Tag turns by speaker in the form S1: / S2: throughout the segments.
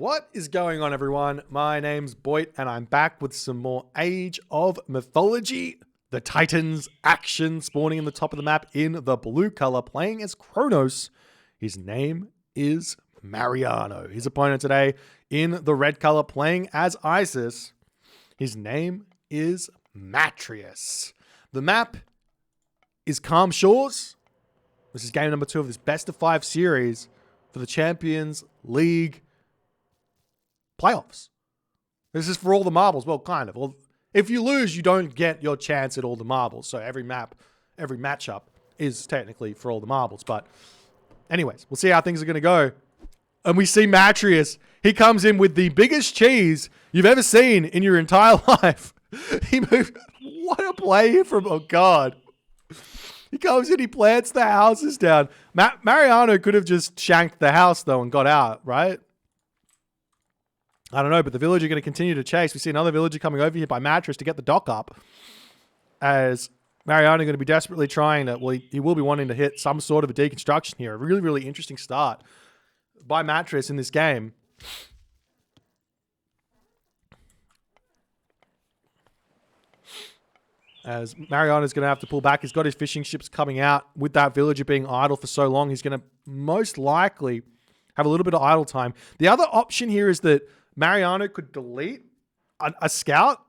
S1: What is going on, everyone? My name's Boit, and I'm back with some more Age of Mythology. The Titans action spawning in the top of the map in the blue color, playing as Kronos. His name is Mariano. His opponent today in the red color, playing as Isis. His name is Matreiuss. The map is Calm Shores. This is game number 2 of this best of 5 series for the Champions League playoffs. This is for all the marbles. Well, kind of. Well, if you lose, you don't get your chance at all the marbles. So every matchup is technically for all the marbles. But anyways, we'll see how things are going to go. And we see Matreiuss. He comes in with the biggest cheese you've ever seen in your entire life. He moved. What a play here from, oh God. He comes in, he plants the houses down. Mariano could have just shanked the house, though, and got out, right? I don't know, but the villager are going to continue to chase. We see another villager coming over here by Matreiuss to get the dock up. As Mariano going to be desperately trying to, well, he will be wanting to hit some sort of a deconstruction here. A really, really interesting start by Matreiuss in this game. As Mariano's going to have to pull back. He's got his fishing ships coming out. With that villager being idle for so long, he's going to most likely have a little bit of idle time. The other option here is that Mariano could delete a scout,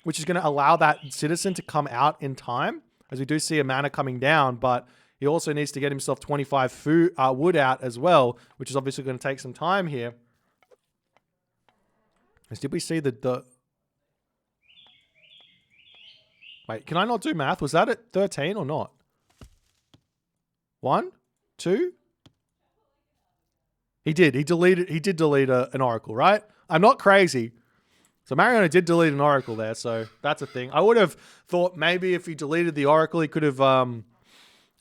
S1: which is going to allow that citizen to come out in time, as we do see a mana coming down, but he also needs to get himself 25 wood out as well, which is obviously going to take some time here. As did we see the... Wait, can I not do math? Was that at 13 or not? 1, 2... He did. He did delete an oracle, right? I'm not crazy. So Mariano did delete an oracle there, so that's a thing. I would have thought maybe if he deleted the oracle, he could have, and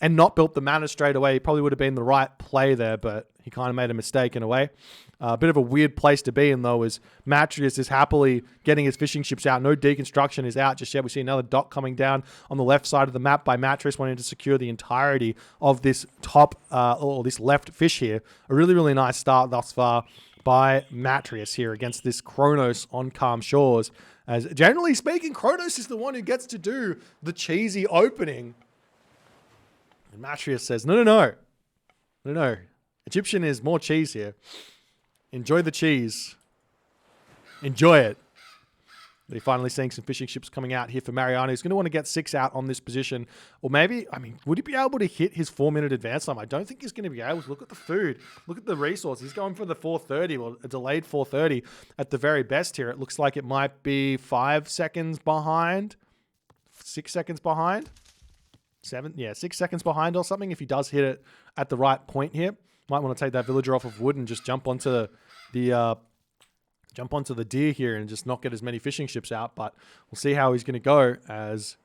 S1: not built the mana straight away, he probably would have been the right play there, but he kind of made a mistake in a way. A bit of a weird place to be in, though, is Matreiuss is happily getting his fishing ships out. No deconstruction is out just yet. We see another dock coming down on the left side of the map by Matreiuss, wanting to secure the entirety of this top, or this left fish here. A really, really nice start thus far by Matreiuss here against this Kronos on Calm Shores. As generally speaking, Kronos is the one who gets to do the cheesy opening. And Matreiuss says, no. Egyptian is more cheese here. Enjoy the cheese. Enjoy it. But he finally seeing some fishing ships coming out here for Mariano. He's going to want to get 6 out on this position. Or maybe, I mean, would he be able to hit his 4-minute advance time? I don't think he's going to be able to. Look at the food. Look at the resources. He's going for the 4:30, or a delayed 4:30 at the very best here. It looks like it might be 5 seconds behind. 6 seconds behind. 6 seconds behind or something if he does hit it at the right point here. Might want to take that villager off of wood and just jump onto the deer here and just not get as many fishing ships out. But we'll see how he's going to go as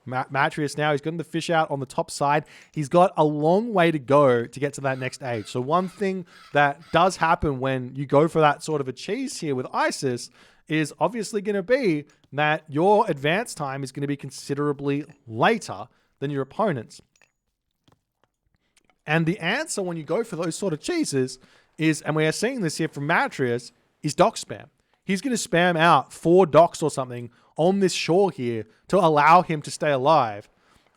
S1: Matreiuss now. He's gotten the fish out on the top side. He's got a long way to go to get to that next age. So one thing that does happen when you go for that sort of a cheese here with Isis is obviously going to be that your advance time is going to be considerably later than your opponent's. And the answer when you go for those sort of cheeses is, and we are seeing this here from Matreiuss, is dock spam. He's going to spam out 4 docks or something on this shore here to allow him to stay alive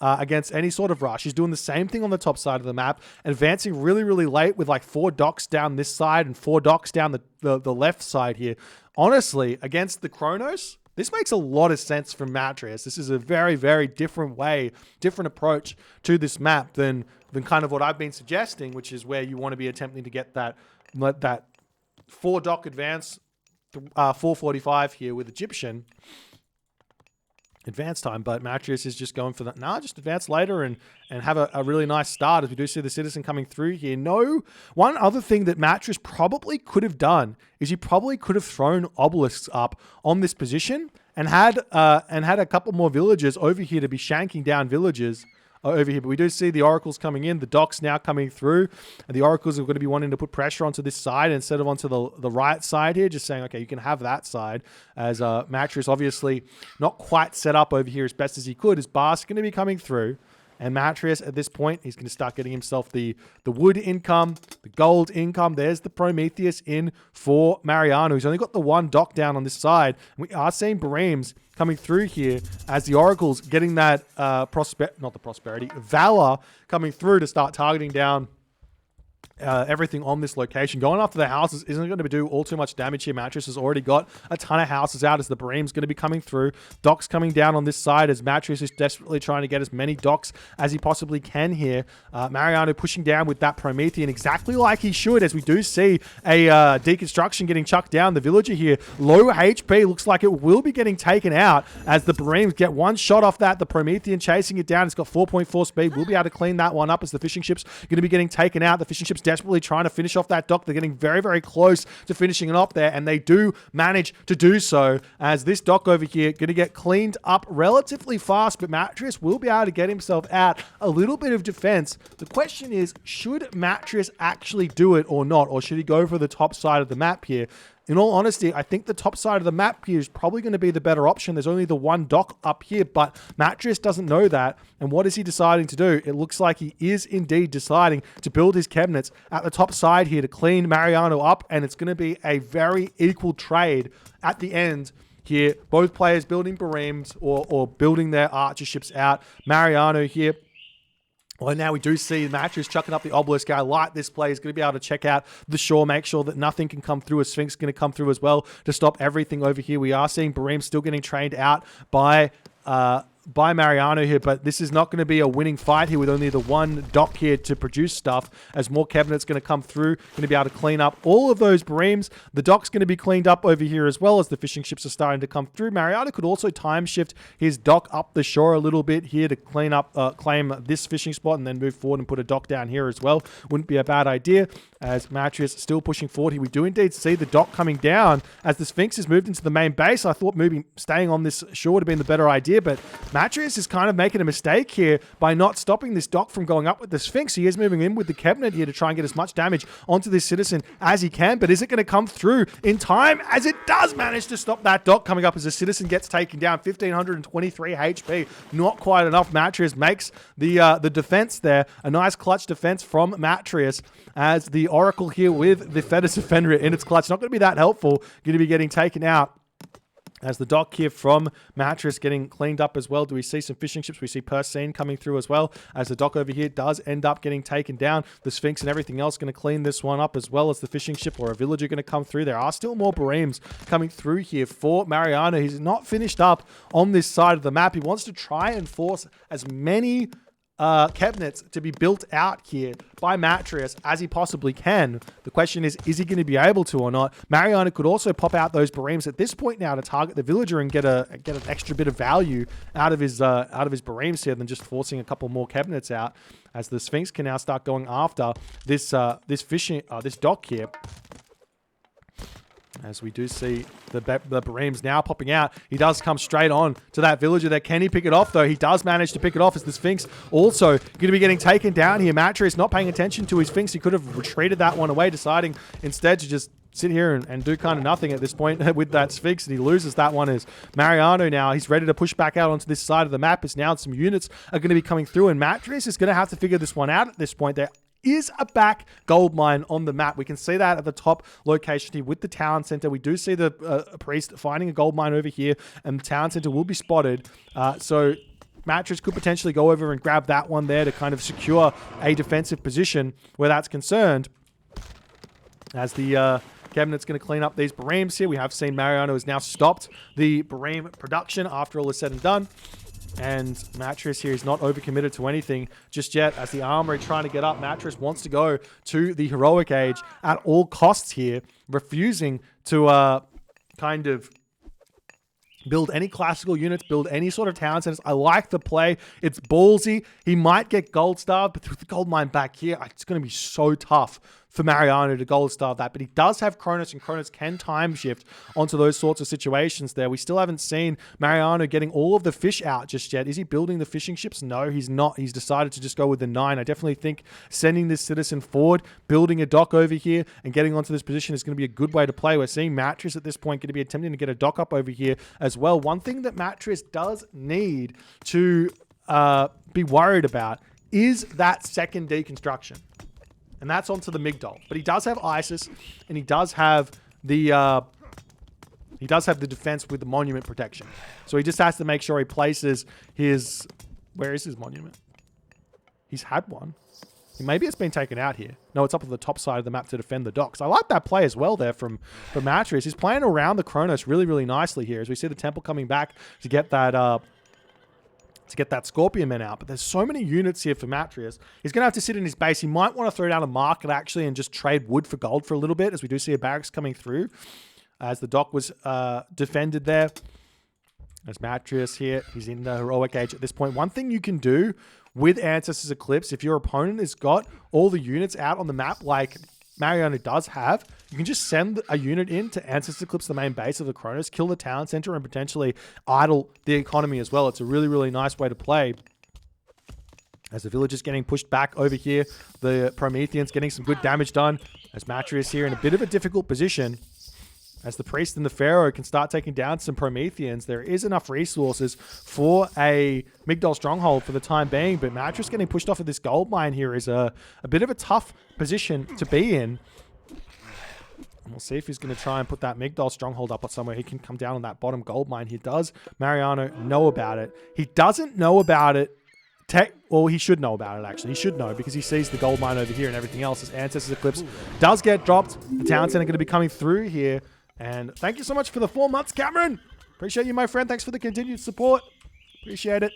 S1: against any sort of rush. He's doing the same thing on the top side of the map, advancing really, really late with like 4 docks down this side and 4 docks down the left side here. Honestly, against the Kronos, this makes a lot of sense from Matreiuss. This is a very, very different approach to this map than kind of what I've been suggesting, which is where you want to be attempting to get that 4 dock advance, 4:45 here with Egyptian advance time. But Matreiuss is just going for that. Nah, just advance later and have a really nice start, as we do see the citizen coming through here. No, one other thing that Matreiuss probably could have done is he probably could have thrown obelisks up on this position and had a couple more villagers over here to be shanking down villagers over here. But we do see the oracles coming in, the docks now coming through, and the oracles are going to be wanting to put pressure onto this side instead of onto the right side here, just saying, okay, you can have that side, as Matreiuss obviously not quite set up over here as best as he could. His Bar's going to be coming through, And Matreiuss, at this point, he's going to start getting himself the wood income, the gold income. There's the Prometheus in for Mariano. He's only got the one dock down on this side. We are seeing Bareems coming through here as the Oracle's getting that Valor coming through to start targeting down everything on this location. Going after the houses isn't going to do all too much damage here. Matreiuss has already got a ton of houses out as the Bareem's going to be coming through. Docks coming down on this side as Matreiuss is desperately trying to get as many docks as he possibly can here. Mariano pushing down with that Promethean exactly like he should, as we do see a deconstruction getting chucked down. The villager here, low HP, looks like it will be getting taken out as the Bareems get one shot off that. The Promethean chasing it down. It's got 4.4 speed. We'll be able to clean that one up as the fishing ship's going to be getting taken out. The fishing ship's desperately trying to finish off that dock. They're getting very, very close to finishing it off there, and they do manage to do so as this dock over here going to get cleaned up relatively fast, but Matreiuss will be able to get himself out. A little bit of defense. The question is, should Matreiuss actually do it or not, or should he go for the top side of the map here? In all honesty, I think the top side of the map here is probably going to be the better option. There's only the one dock up here, but Matreiuss doesn't know that. And what is he deciding to do? It looks like he is indeed deciding to build his cabinets at the top side here to clean Mariano up, and it's going to be a very equal trade at the end here. Both players building Bareems or building their archer ships out. Mariano here. Well, now we do see Matreiuss chucking up the obelisk. I like this play. He's going to be able to check out the shore, make sure that nothing can come through. A Sphinx is going to come through as well to stop everything over here. We are seeing Bareem still getting trained out by Mariano here, but this is not going to be a winning fight here with only the one dock here to produce stuff, as more cabinets going to come through, going to be able to clean up all of those Bareems. The dock's going to be cleaned up over here as well as the fishing ships are starting to come through. Mariano could also time shift his dock up the shore a little bit here to clean up, claim this fishing spot and then move forward and put a dock down here as well. Wouldn't be a bad idea as Matreiuss still pushing forward here. We do indeed see the dock coming down as the Sphinx has moved into the main base. I thought staying on this shore would have been the better idea, but Matreiuss is kind of making a mistake here by not stopping this dock from going up with the Sphinx. He is moving in with the cabinet here to try and get as much damage onto this citizen as he can, but is it going to come through in time? As it does manage to stop that dock coming up as the citizen gets taken down. 1,523 HP. Not quite enough. Matreiuss makes the defense there. A nice clutch defense from Matreiuss as the Oracle here with the Fetus Offender in its clutch. Not going to be that helpful. Going to be getting taken out. As the dock here from Matreiuss getting cleaned up as well. Do we see some fishing ships? We see Persine coming through as well. As the dock over here does end up getting taken down. The Sphinx and everything else going to clean this one up, as well as the fishing ship or a villager going to come through. There are still more Bareems coming through here for Mariano. He's not finished up on this side of the map. He wants to try and force as many cabinets to be built out here by Matreiuss as he possibly can. The question is he going to be able to or not? Mariano could also pop out those Bareems at this point now to target the villager and get an extra bit of value out of his Bareems here than just forcing a couple more cabinets out, as the Sphinx can now start going after this dock here. As we do see the Bareems now popping out. He does come straight on to that villager there. Can he pick it off, though? He does manage to pick it off as the Sphinx also going to be getting taken down here. Matreiuss not paying attention to his Sphinx. He could have retreated that one away, deciding instead to just sit here and do kind of nothing at this point with that Sphinx, and he loses that one. As Mariano now, he's ready to push back out onto this side of the map, as now some units are going to be coming through, and Matreiuss is going to have to figure this one out at this point. There is a back gold mine on the map. We can see that at the top location here with the town center. We do see the priest finding a gold mine over here, and the town center will be spotted. So Matreiuss could potentially go over and grab that one there to kind of secure a defensive position where that's concerned. As the cabinet's going to clean up these Bareems here. We have seen Mariano has now stopped the Bareem production after all is said and done. And Matreiuss here is not overcommitted to anything just yet, as the armory trying to get up. Matreiuss wants to go to the heroic age at all costs here, refusing to kind of build any classical units, build any sort of town centers. I like the play. It's ballsy. He might get gold starved, but with the gold mine back here, it's going to be so tough for Mariano to gold starve that. But he does have Kronos, and Kronos can time shift onto those sorts of situations there. We still haven't seen Mariano getting all of the fish out just yet. Is he building the fishing ships? No, he's not. He's decided to just go with the 9. I definitely think sending this citizen forward, building a dock over here, and getting onto this position is going to be a good way to play. We're seeing Matreiuss at this point going to be attempting to get a dock up over here as well. One thing that Matreiuss does need to be worried about is that second deconstruction. And that's onto the Migdol. But he does have Isis, and he does have the defense with the monument protection. So he just has to make sure he places his... Where is his monument? He's had one. Maybe it's been taken out here. No, it's up on the top side of the map to defend the docks. I like that play as well there from Matreiuss. He's playing around the Kronos really, really nicely here as we see the temple coming back to get that Scorpion Men out. But there's so many units here for Matreiuss. He's going to have to sit in his base. He might want to throw down a market actually and just trade wood for gold for a little bit as we do see a barracks coming through as the dock was defended there. As Matreiuss here, he's in the heroic age at this point. One thing you can do with Ancestors Eclipse, if your opponent has got all the units out on the map like Mariano does have, you can just send a unit in to Ancestors Eclipse, the main base of the Kronos, kill the town center, and potentially idle the economy as well. It's a really, really nice way to play. As the village is getting pushed back over here, the Prometheans getting some good damage done. As Matreiuss here in a bit of a difficult position. As the priest and the pharaoh can start taking down some Prometheans, there is enough resources for a Migdol stronghold for the time being, but Matreiuss getting pushed off of this gold mine here is a bit of a tough position to be in. And we'll see if he's going to try and put that Migdol stronghold up somewhere. He can come down on that bottom gold mine. He does, Mariano, know about it. He doesn't know about it. Well, he should know about it, actually. He should know because he sees the gold mine over here and everything else. As Ancestors Eclipse does get dropped. The town center going to be coming through here. And thank you so much for the 4 months, Cameron. Appreciate you, my friend. Thanks for the continued support. Appreciate it.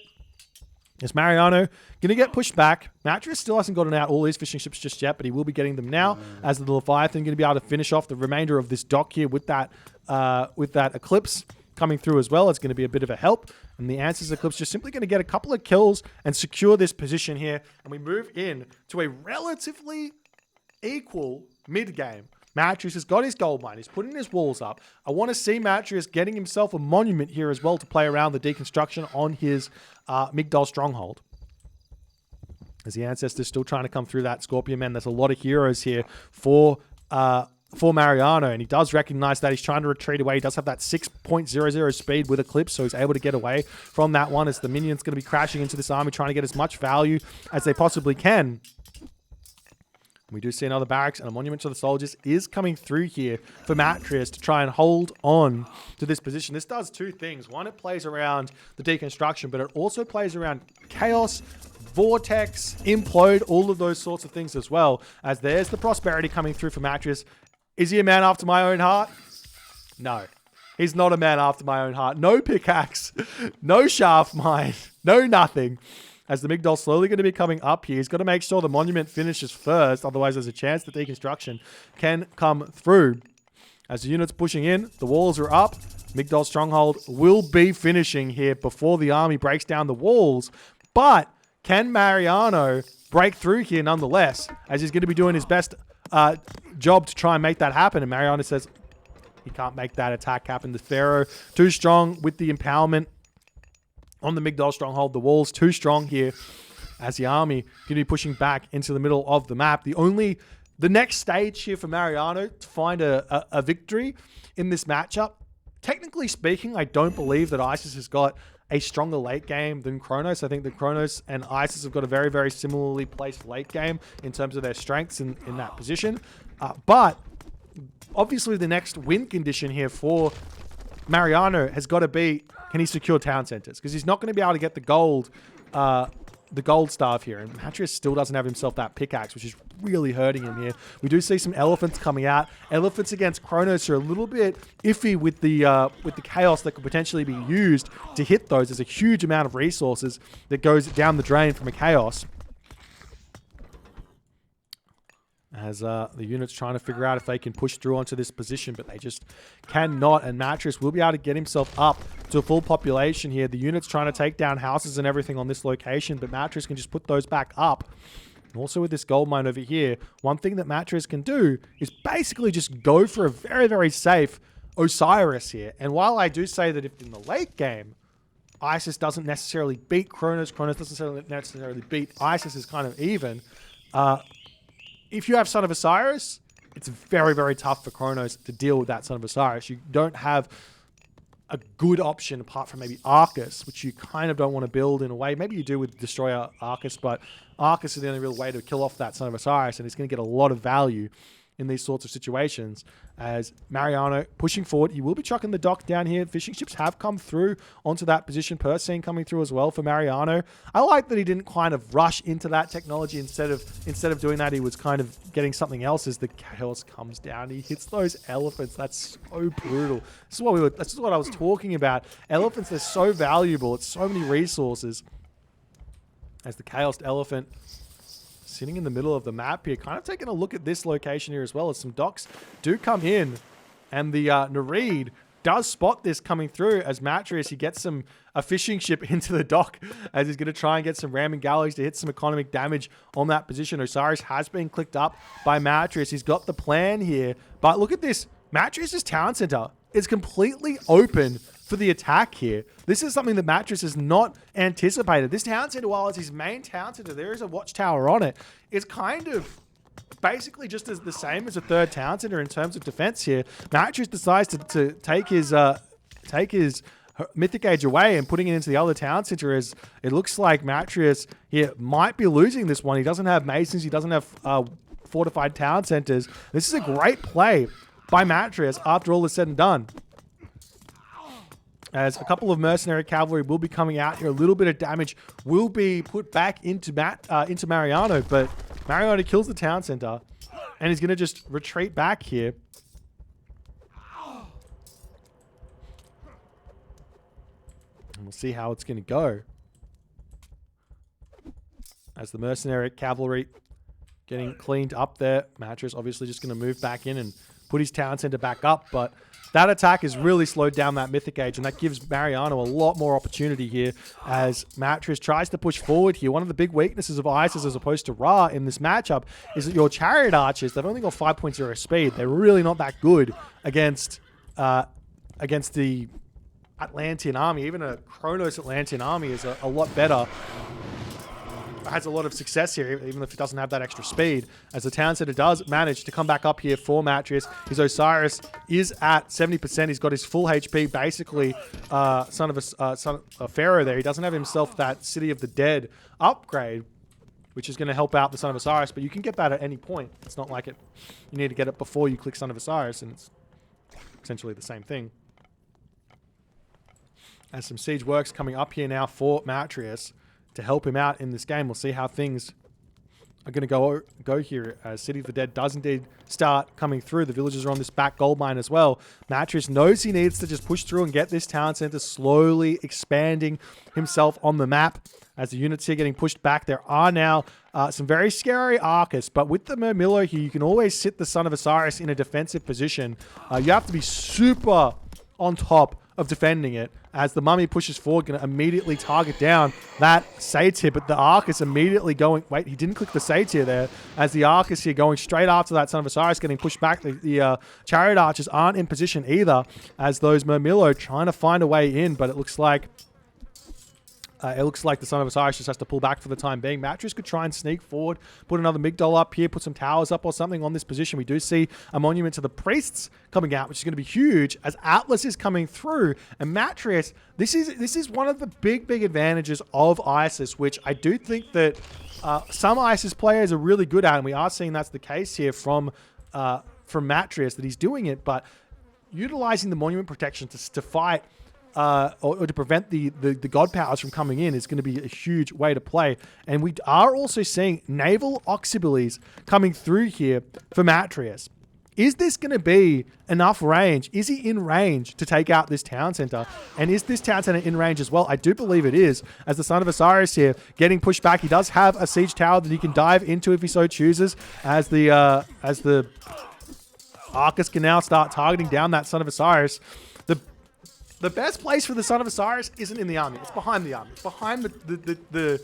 S1: Yes, Mariano going to get pushed back. Matreiuss still hasn't gotten out all these fishing ships just yet, but he will be getting them now as the Leviathan going to be able to finish off the remainder of this dock here with that Eclipse coming through as well. It's going to be a bit of a help. And the Ancestors Eclipse just simply going to get a couple of kills and secure this position here. And we move in to a relatively equal mid-game. Matreiuss has got his gold mine. He's putting his walls up. I want to see Matreiuss getting himself a monument here as well to play around the deconstruction on his Migdol stronghold. As the Ancestors still trying to come through that Scorpion Men. There's a lot of heroes here for Mariano, and he does recognize that he's trying to retreat away. He does have that 6.00 speed with Eclipse, so he's able to get away from that one as the minions going to be crashing into this army, trying to get as much value as they possibly can. We do see another barracks and a monument to the soldiers is coming through here for Matreiuss to try and hold on to this position. This does two things. One, it plays around the deconstruction, but it also plays around chaos, vortex, implode, all of those sorts of things as well. As there's the prosperity coming through for Matreiuss. Is he a man after my own heart? No. He's not a man after my own heart. No pickaxe, no shaft mine, no nothing. As the Migdol slowly going to be coming up here, he's got to make sure the monument finishes first. Otherwise, there's a chance that deconstruction can come through. As the unit's pushing in, the walls are up. Migdol stronghold will be finishing here before the army breaks down the walls. But can Mariano break through here nonetheless? As he's going to be doing his best job to try and make that happen. And Mariano says he can't make that attack happen. The Pharaoh, too strong with the empowerment on the Migdol stronghold. The wall's too strong here as the army going to be pushing back into the middle of the map. The next stage here for Mariano to find a victory in this matchup. Technically speaking, I don't believe that Isis has got a stronger late game than Kronos. I think that Kronos and Isis have got a very, very similarly placed late game in terms of their strengths in that position. But obviously the next win condition here for Mariano has got to be, can he secure town centers? Because he's not going to be able to get the gold staff here. And Matreiuss still doesn't have himself that pickaxe, which is really hurting him here. We do see some elephants coming out. Elephants against Kronos are a little bit iffy with the chaos that could potentially be used to hit those. There's a huge amount of resources that goes down the drain from a chaos. As the unit's trying to figure out if they can push through onto this position, but they just cannot. And Matreiuss will be able to get himself up to a full population here. The unit's trying to take down houses and everything on this location, but Matreiuss can just put those back up. And also with this gold mine over here, one thing that Matreiuss can do is basically just go for a very, very safe Osiris here. And while I do say that if in the late game, Isis doesn't necessarily beat Kronos, Kronos doesn't necessarily beat Isis, is kind of even. If you have Son of Osiris, it's very, very tough for Kronos to deal with that Son of Osiris. You don't have a good option apart from maybe Arcus, which you kind of don't want to build in a way. Maybe you do with Destroyer Arcus, but Arcus is the only real way to kill off that Son of Osiris, and it's going to get a lot of value in these sorts of situations. As Mariano pushing forward, he will be chucking the dock down here. Fishing ships have come through onto that position. Persine coming through as well for Mariano. I like that he didn't kind of rush into that technology. Instead of doing that, he was kind of getting something else as the chaos comes down. He hits those elephants. That's so brutal. This is what I was talking about. Elephants, they're so valuable. It's so many resources. As the chaos elephant sitting in the middle of the map here, kind of taking a look at this location here as well, as some docks do come in, and the Nereid does spot this coming through as Matreiuss, he gets a fishing ship into the dock as he's going to try and get some ramming galleys to hit some economic damage on that position. Osiris has been clicked up by Matreiuss. He's got the plan here, but look at this. Matreiuss's town center is completely open for the attack here. This is something that Matreiuss has not anticipated. This town center, while it's his main town center, there is a watchtower on it. It's kind of basically just as the same as a third town center in terms of defense here. Matreiuss decides to take his Mythic Age away and putting it into the other town center, as it looks like Matreiuss here might be losing this one. He doesn't have masons. He doesn't have fortified town centers. This is a great play by Matreiuss after all is said and done, as a couple of mercenary cavalry will be coming out here. A little bit of damage will be put back into Mariano, but Mariano kills the town center, and he's going to just retreat back here. And we'll see how it's going to go. As the mercenary cavalry getting cleaned up there, Matreiuss obviously just going to move back in and put his town center back up, but that attack has really slowed down that Mythic Age, and that gives Mariano a lot more opportunity here as Matreiuss tries to push forward here. One of the big weaknesses of Isis as opposed to Ra in this matchup is that your Chariot Archers, they've only got 5.0 speed. They're really not that good against the Atlantean army. Even a Kronos Atlantean army is a lot better. Has a lot of success here, even if it doesn't have that extra speed, as the town center does manage to come back up here for Matreiuss. His Osiris is at 70%. He's got his full HP, basically son of a pharaoh there. He doesn't have himself that City of the Dead upgrade, which is going to help out the Son of Osiris, but you can get that at any point. It's not like you need to get it before you click Son of Osiris, and it's essentially the same thing. As some siege works coming up here now for Matreiuss to help him out in this game. We'll see how things are going to go here. City of the Dead does indeed start coming through. The villagers are on this back gold mine as well. Matreiuss knows he needs to just push through and get this town center slowly expanding himself on the map. As the units here getting pushed back, there are now some very scary Arcus, but with the Murmillo here, you can always sit the Son of Osiris in a defensive position. You have to be super on top of defending it, as the mummy pushes forward, going to immediately target down that satyr, but the Arcus immediately going... Wait, he didn't click the satyr there, as the Arcus here going straight after that Son of Osiris getting pushed back. The Chariot Archers aren't in position either, as those Murmillo trying to find a way in, but it looks like the Son of Osiris just has to pull back for the time being. Matreiuss could try and sneak forward, put another Migdol up here, put some towers up or something on this position. We do see a monument to the priests coming out, which is going to be huge as Atlas is coming through. And Matreiuss, this is one of the big advantages of Isis, which I do think that some Isis players are really good at, and we are seeing that's the case here from Matreiuss, that he's doing it, but utilizing the monument protection to fight or to prevent the god powers from coming in is going to be a huge way to play. And we are also seeing naval auxiliaries coming through here for Matreiuss. Is this going to be enough range? Is he in range to take out this town center? And is this town center in range as well? I do believe it is, as the Son of Osiris here getting pushed back. He does have a siege tower that he can dive into if he so chooses, as the Arcus can now start targeting down that Son of Osiris. The best place for the Son of Osiris isn't in the army. It's behind the army. It's behind the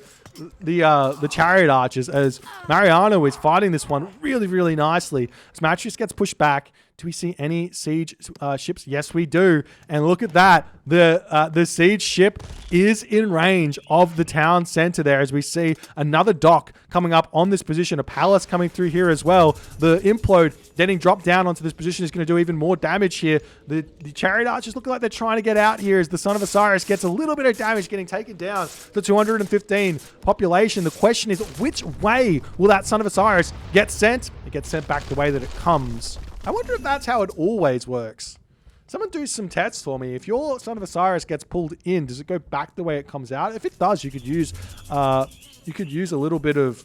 S1: Chariot Archers, as Mariano is fighting this one really nicely. As Matreiuss gets pushed back, Do we see any siege ships? Yes, we do. And look at that. The siege ship is in range of the town center there, as we see another dock coming up on this position. A palace coming through here as well. The implode getting dropped down onto this position is going to do even more damage here. The chariot archers looking like they're trying to get out here as the Son of Osiris gets a little bit of damage, getting taken down to 215 population. The question is, which way will that Son of Osiris get sent? It gets sent back the way that it comes. I wonder if that's how it always works. Someone do some tests for me. If your Son of Osiris gets pulled in, does it go back the way it comes out? If it does, you could use a little bit of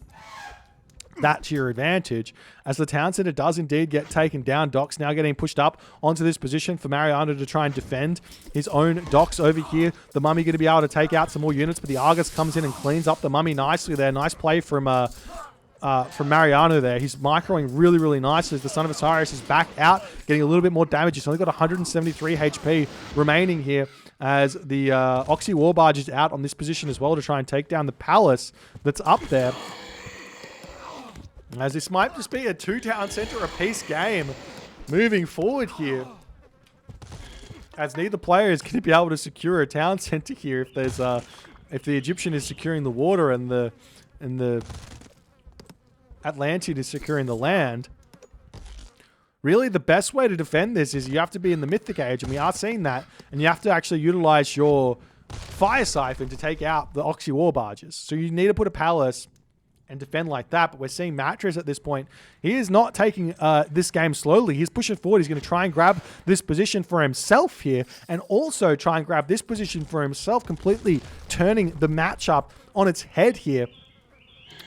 S1: that to your advantage, as the town center does indeed get taken down. Docks now getting pushed up onto this position for Mariano to try and defend his own docks over here. The mummy going to be able to take out some more units, but the Argus comes in and cleans up the mummy nicely there. Nice play from Mariano there. He's microing really, really nicely as the Son of Osiris is back out, getting a little bit more damage. He's only got 173 HP remaining here, as the Oxy War Barge is out on this position as well to try and take down the palace that's up there. As this might just be a 2-town center apiece game moving forward here, as neither player is going to be able to secure a town center here if there's if the Egyptian is securing the water and the Atlantean is securing the land. Really, the best way to defend this is you have to be in the Mythic Age, and we are seeing that, and you have to actually utilize your Fire Siphon to take out the Oxy War Barges. So you need to put a palace and defend like that, but we're seeing Matreiuss at this point. He is not taking this game slowly. He's pushing forward. He's going to try and grab this position for himself here, and also try and grab this position for himself, completely turning the matchup on its head here.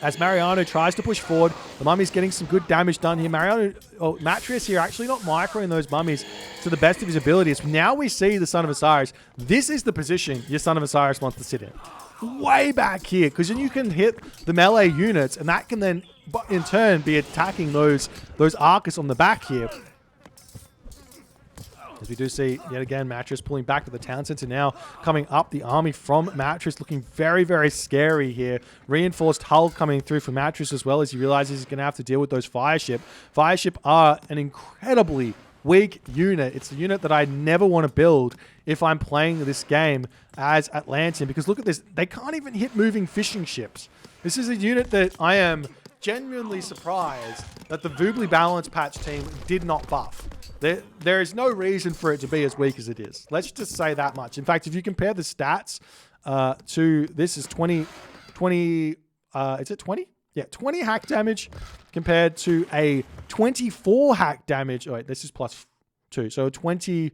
S1: As Mariano tries to push forward, the mummy's getting some good damage done here. Matreiuss here actually not microing those mummies to the best of his abilities. Now we see the Son of Osiris. This is the position your Son of Osiris wants to sit in. Way back here, because then you can hit the melee units, and that can then, in turn, be attacking those Arcus on the back here. As we do see, yet again, Matreiuss pulling back to the town center now, coming up the army from Matreiuss, looking very, very scary here. Reinforced hull coming through for Matreiuss as well, as he realizes he's going to have to deal with those Fireship. Fireship are an incredibly weak unit. It's a unit that I never want to build if I'm playing this game as Atlantean, because look at this. They can't even hit moving fishing ships. This is a unit that I am genuinely surprised that the Voobly Balance Patch team did not buff. There is no reason for it to be as weak as it is. Let's just say that much. In fact, if you compare the stats to this is 20, is it 20? Yeah, 20 hack damage compared to a 24 hack damage. Oh, wait, this is +2. So 20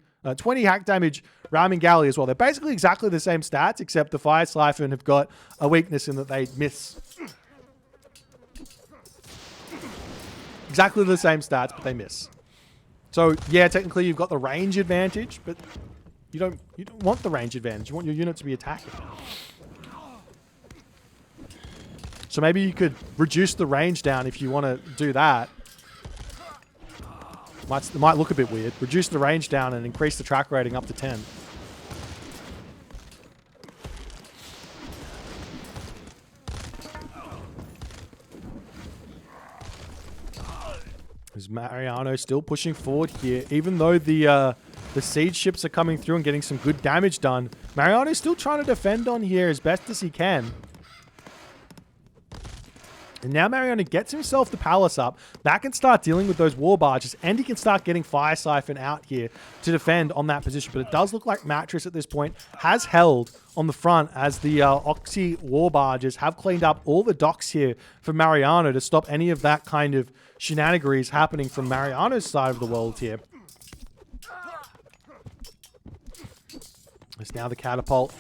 S1: hack damage ramming galley as well. They're basically exactly the same stats, except the Fire Siphon have got a weakness in that they miss. Exactly the same stats, but they miss. So yeah, technically you've got the range advantage, but you don't want the range advantage. You want your unit to be attacking. So maybe you could reduce the range down if you want to do that. It might look a bit weird. Reduce the range down and increase the track rating up to 10. Is Mariano still pushing forward here, even though the siege ships are coming through and getting some good damage done. Mariano's still trying to defend on here as best as he can. And now Mariano gets himself the palace up. That can start dealing with those war barges, and he can start getting Fire Siphon out here to defend on that position. But it does look like Matreiuss at this point has held on the front, as the Oxy war barges have cleaned up all the docks here for Mariano to stop any of that kind of shenanigans happening from Mariano's side of the world here. It's now the catapult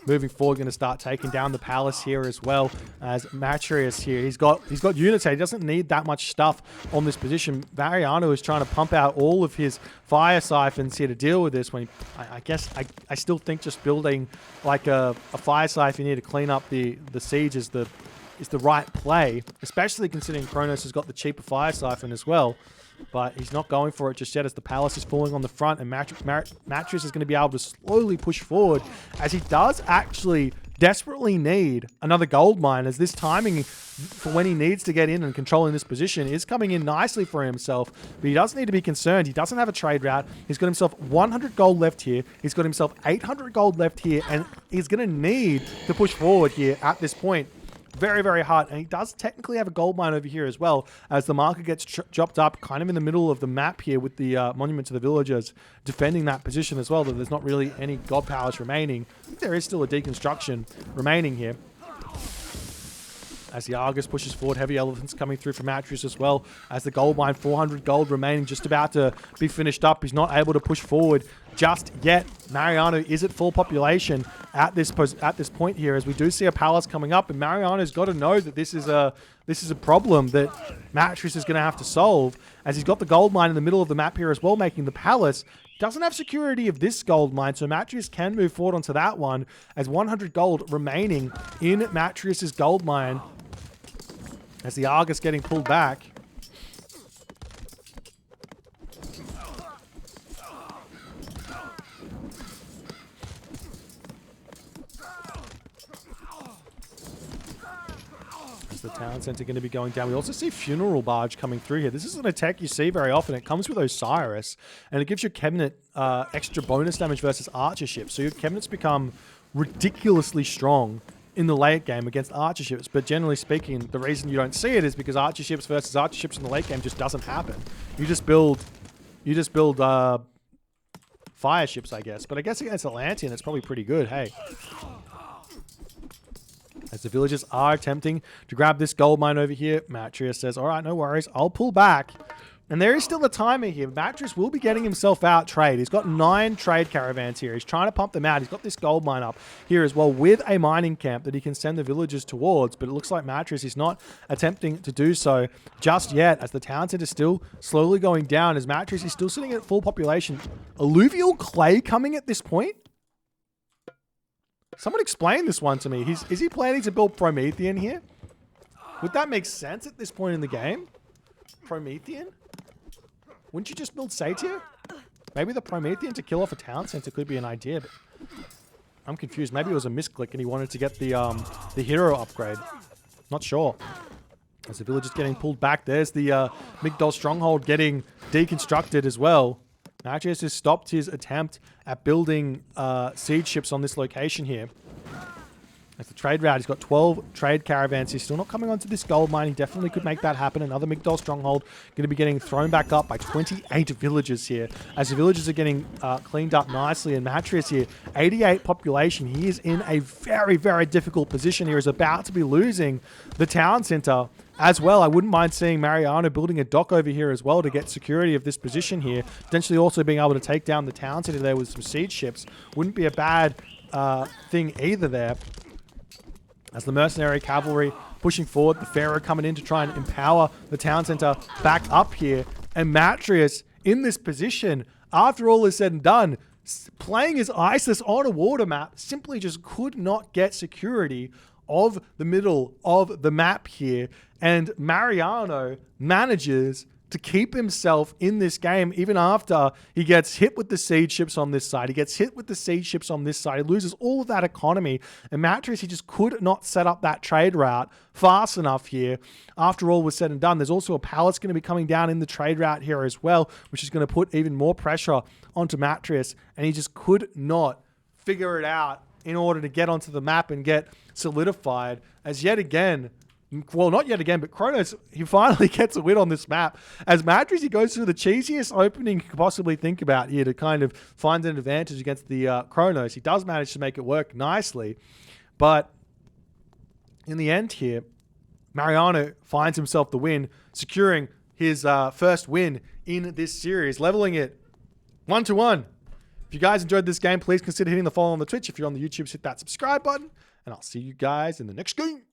S1: moving forward, going to start taking down the palace here as well, as Matreiuss here. He's got units here. He doesn't need that much stuff on this position. Mariano is trying to pump out all of his Fire Siphons here to deal with this. When I still think just building like a Fire Siphon here to clean up the siege is the right play, especially considering Kronos has got the cheaper Fire Siphon as well. But he's not going for it just yet, as the palace is falling on the front, and Matreiuss is going to be able to slowly push forward, as he does actually desperately need another gold mine, as this timing for when he needs to get in and controlling this position is coming in nicely for himself. But he does need to be concerned. He doesn't have a trade route. He's got himself 100 gold left here. He's got himself 800 gold left here, and he's going to need to push forward here at this point. Very, very hard. And he does technically have a gold mine over here as well, as the marker gets chopped up kind of in the middle of the map here with the monument to the villagers defending that position as well, though there's not really any god powers remaining. There is still a deconstruction remaining here. As the Argus pushes forward, heavy elephants coming through from Matreiuss as well. As the gold mine, 400 gold remaining, just about to be finished up. He's not able to push forward just yet. Mariano is at full population at this point here, as we do see a palace coming up, and Mariano's got to know that this is a problem that Matreiuss is going to have to solve, as he's got the gold mine in the middle of the map here as well, making the palace. Doesn't have security of this gold mine, so Matreiuss can move forward onto that one, as 100 gold remaining in Matreiuss's gold mine, as the Argus getting pulled back. As the town center going to be going down. We also see Funeral Barge coming through here. This isn't a tech you see very often. It comes with Osiris, and it gives your cabinet extra bonus damage versus archer ships. So your cabinets become ridiculously strong in the late game against archer ships, but generally speaking, the reason you don't see it is because archer ships versus archer ships in the late game just doesn't happen. You just build fire ships, I guess. But I guess against Atlantean, it's probably pretty good. Hey, as the villagers are attempting to grab this gold mine over here, Matreiuss says, "All right, no worries, I'll pull back." And there is still a timer here. Matreiuss will be getting himself out trade. He's got 9 trade caravans here. He's trying to pump them out. He's got this gold mine up here as well with a mining camp that he can send the villagers towards. But it looks like Matreiuss is not attempting to do so just yet, as the town center is still slowly going down, as Matreiuss is still sitting at full population. Alluvial clay coming at this point? Someone explain this one to me. Is he planning to build Promethean here? Would that make sense at this point in the game? Promethean? Wouldn't you just build Satyr? Maybe the Promethean to kill off a town center could be an idea, but I'm confused. Maybe it was a misclick and he wanted to get the hero upgrade. Not sure. As the village is getting pulled back, there's the Migdol stronghold getting deconstructed as well. Matreiuss has stopped his attempt at building siege ships on this location here. As the trade route, he's got 12 trade caravans. He's still not coming onto this gold mine. He definitely could make that happen. Another Migdol stronghold going to be getting thrown back up by 28 villagers here, as the villagers are getting cleaned up nicely. And Matreiuss here, 88 population. He is in a very, very difficult position here. He's about to be losing the town center as well. I wouldn't mind seeing Mariano building a dock over here as well to get security of this position here. Potentially also being able to take down the town center there with some siege ships. Wouldn't be a bad thing either there. As the mercenary cavalry pushing forward, the Pharaoh coming in to try and empower the town center back up here. And Matreiuss in this position, after all is said and done, playing as Isis on a water map, simply just could not get security of the middle of the map here. And Mariano manages to keep himself in this game even after he gets hit with the siege ships on this side. He gets hit with the siege ships on this side. He loses all of that economy. And Matreiuss, he just could not set up that trade route fast enough here. After all was said and done, there's also a palace going to be coming down in the trade route here as well, which is going to put even more pressure onto Matreiuss. And he just could not figure it out in order to get onto the map and get solidified, as yet again, well, not yet again, but Kronos, he finally gets a win on this map. As Matreiuss, he goes through the cheesiest opening you could possibly think about here to kind of find an advantage against the Kronos. He does manage to make it work nicely. But in the end here, Mariano finds himself the win, securing his first win in this series, leveling it 1-1. If you guys enjoyed this game, please consider hitting the follow on the Twitch. If you're on the YouTube, hit that subscribe button. And I'll see you guys in the next game.